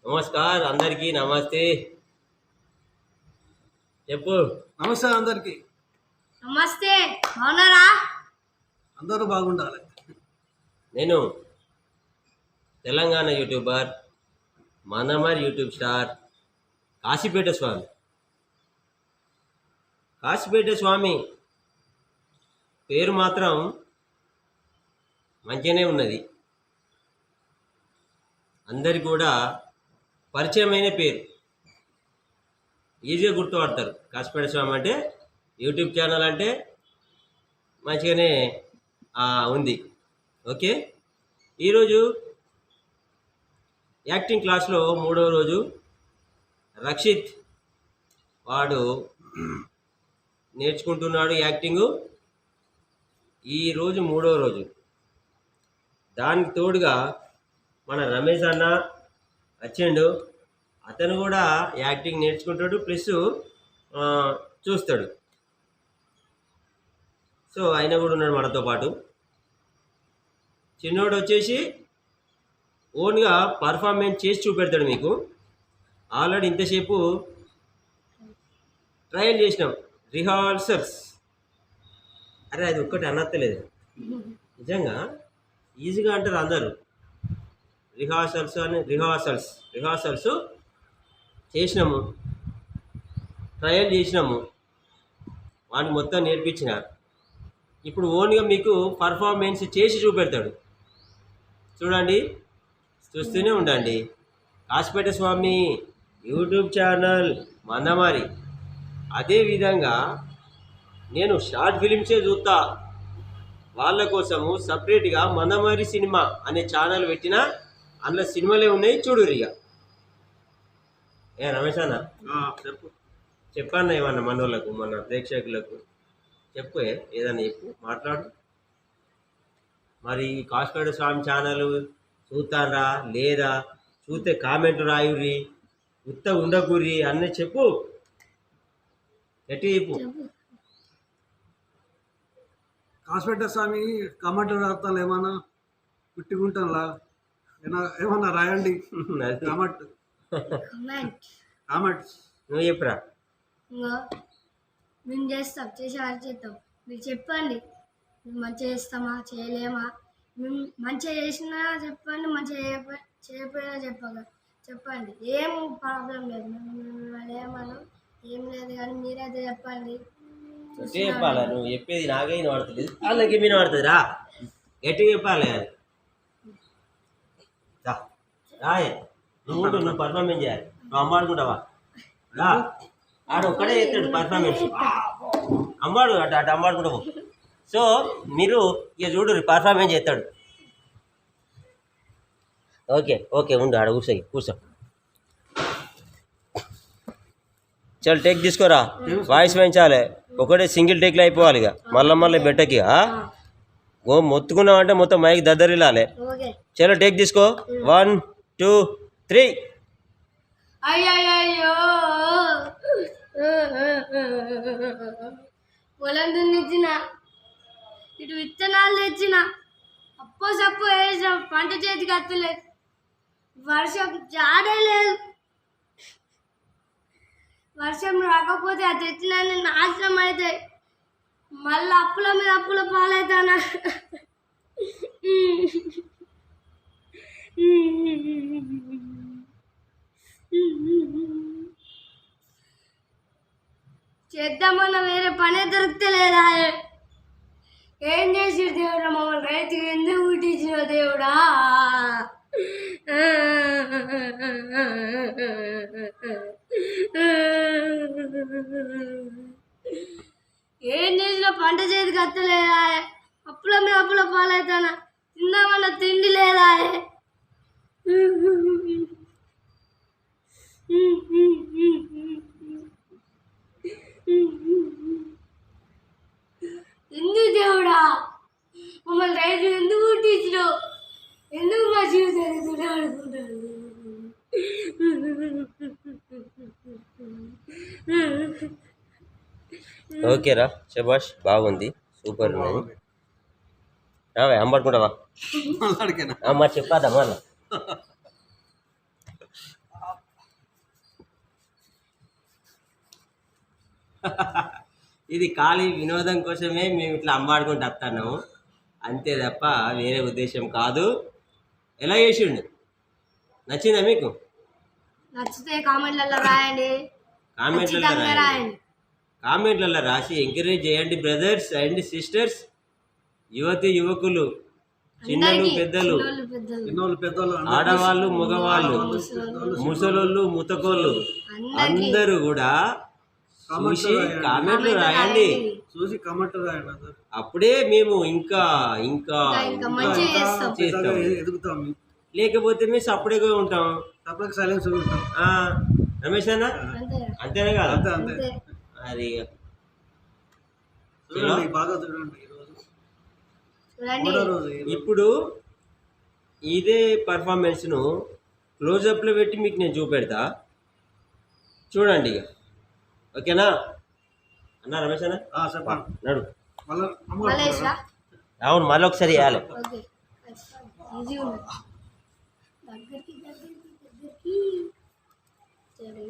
నమస్కార్ అందరికీ నమస్తే చెప్పు. నమస్తే అందరికి. నమస్తే, బాగున్నారా? అందరూ బాగుండాలి. నేను తెలంగాణ యూట్యూబర్ మనమర్ యూట్యూబ్ స్టార్ కాశీపేట స్వామి. కాశీపేట స్వామి పేరు మాత్రం మంచిగానే ఉన్నది, అందరికి కూడా పరిచయమైన పేరు, ఈజీగా గుర్తుపడతారు. కాశీపేట స్వామి అంటే యూట్యూబ్ ఛానల్ అంటే మంచిగానే ఉంది. ఓకే, ఈరోజు యాక్టింగ్ క్లాస్లో 3వ రోజు రక్షిత్ వాడు నేర్చుకుంటున్నాడు యాక్టింగు. ఈరోజు 3వ రోజు. దానికి తోడుగా మన రమేష్ అన్న వచ్చిండు, అతను కూడా యాక్టింగ్ నేర్చుకుంటాడు ప్లస్ చూస్తాడు. సో ఆయన కూడా ఉన్నాడు మనతో పాటు. చిన్నోడు వచ్చేసి ఓన్గా పర్ఫార్మెన్స్ చేసి చూపెడతాడు మీకు. ఆల్రెడీ ఇంతసేపు ట్రయల్ చేసినాం, రిహార్సల్స్. అరే అది ఒక్కటి అనత్తలేదు నిజంగా, ఈజీగా అంటారు అందరూ. రిహార్సల్స్ చేసినాము, ట్రయల్ చేసినాము, వాడిని మొత్తం నేర్పించిన. ఇప్పుడు ఓన్గా మీకు పర్ఫార్మెన్స్ చేసి చూపెడతాడు. చూడండి, చూస్తూనే ఉండండి. కాశీపేట స్వామి యూట్యూబ్ ఛానల్ మందమారి. అదేవిధంగా నేను షార్ట్ ఫిలిమ్సే చూస్తా, వాళ్ళ కోసము సపరేట్గా మందమారి సినిమా అనే ఛానల్ పెట్టిన, అందులో సినిమాలే ఉన్నాయి, చూడురు. ఇక రమేష్ అన్న చెప్పు, చెప్పన్న ఏమన్నా మన వాళ్ళకు, మన ప్రేక్షకులకు చెప్పు, ఏదన్నా చెప్పు, మాట్లాడు. మరి కాశీపేట స్వామి ఛానల్ చూస్తారా లేదా, చూస్తే కామెంట్ రాయుర్రి, ఉత్త ఉండకుర్రి అన్నీ చెప్పు, ఎట్టి చెప్పు. కాశీపేట స్వామి కామెంట్ రాస్తాను, ఏమన్నా పుట్టిగుంటానులా ఏమన్నా రాయండి. కామెంట్ నువ్వు చెప్పురా. మేము చేస్తాం, చేద్దాం. మీరు చెప్పండి, మేము మంచిగా చేస్తామా చేయలేమా. మేము మంచిగా చేసినా చెప్పండి, మంచిగా చేయకపోయినా చెప్పండి. ఏం ప్రాబ్లం లేదు, మేము ఏమన్నా ఏం లేదు, కానీ మీరైతే చెప్పండి. చెప్పాలా, నువ్వు చెప్పేది నాకే వినబడుతుంది, వాళ్ళకి వినబడుతుంది. రా గట్టిగా చెప్పాలి. అది రాయ్, నువ్వు పర్ఫార్మెన్స్ చేయాలి. నువ్వు అమ్మాడుకుంటావా? రా, ఆడు ఒక్కడే చేస్తాడు పర్ఫార్మెన్స్. అమ్మాడు అటు అమ్మాడుకుంటావు. సో మీరు ఇక చూడు, పర్ఫార్మెన్స్ చేస్తాడు. ఓకే ఉండు, ఆడ కూర్చో. చల్ టేక్ తీసుకోరా, వాయిస్ పెంచాలి. ఒకటే సింగిల్ టేక్లో అయిపోవాలి. ఇక మళ్ళీ బెట్టకి మొత్తుకున్నామంటే మొత్తం మైక్ దద్దరిల్లాలి. చలో టేక్ తీసుకో, 1 2 3. అయ్యో పొలం దున్నిచ్చిన, ఇటు విత్తనాలు తెచ్చిన, సప్పు వేసిన, పంట చేతికి అత్తలేదు, వర్షం జాడే లేదు. వర్షం రాకపోతే ఆ తెచ్చినాన్ని నాశనం అవుతాయి, మళ్ళీ అప్పుల మీద అప్పుల పాలవుతానా. చేద్దామన్న వేరే పనే దొరుకుతలేదా? ఏం చేసిరు దేవుడా, మమ్మల్ని రైతుకి ఎందుకు పుట్టించిన దేవుడా? ఏం చేసిన పంట చేతికి అత్తలేదా? అప్పుల మీద అప్పుల పాలవుతానా, తిందామన్న తిండి లేదా? ఎందుకు దేవుడా మమ్మల్ని రైతు ఎందుకు పుట్టించినావు? ఎందుకు మా జీవితాన్ని ఆడుకుంటారు? ఓకేరా, శభాష్, బాగుంది, సూపర్ ఉన్నది. రావే అంబడుకుంటావా అడిగాను మరి చెప్పాదా మళ్ళా ఇది ఖాళీ వినోదం కోసమే మేము ఇట్లా అంబాడుకుంటూ వస్తున్నాము అంతే తప్ప వేరే ఉద్దేశం కాదు. ఎలా చేసిండు? నచ్చిందా మీకు? నచ్చితే కామెంట్లలో రాయండి, కామెంట్లలో ఖచ్చితంగా రాయండి. కామెంట్లలో రాసి ఎంకరేజ్ చేయండి బ్రదర్స్ అండ్ సిస్టర్స్, యువతి యువకులు, చిన్నలు అందరికీ, పెద్దలు, చిన్నోళ్ళు పెద్దలు చిన్నోళ్ళు పెద్దోళ్ళు ఆడవాళ్ళు మగవాళ్ళు, ముసలోళ్ళు ముతకోళ్ళు అందరూ కూడా చూసి కామెంట్లు రాయండి. చూసి కమెంట్ రాయండి అందరు. అప్పుడే మేము ఇంకా ఇంకా ఇంకా మంచిగా చేస్తాం. చేస్తాం. ఎదుగుతాం మేము. లేకపోతే మేము సపరేట్గా ఉంటాం. తప్పక సైలెన్స్ ఉంటాం. రమేష్ అన్న అంతే అంతేనే కదా? అంతే అంతే. అంతే. అది చూడండి బాగా చూడండి ఈరోజు చూడండి, మూడో రోజు ఈరోజు. ఇప్పుడు ఇదే పర్ఫార్మెన్స్ను క్లోజప్లో పెట్టి మీకు నేను చూపెడతా, చూడండి ఇక. ఓకేనా అన్న? రమేష్ అన్న చెప్పండి నడు. మళ్ళీ వేసిరా? అవును, మళ్ళీ ఒకసారి వేయాలి. ఓకే, ఈజీ ఉంది. దగ్గరికి దగ్గరికి దగ్గరికి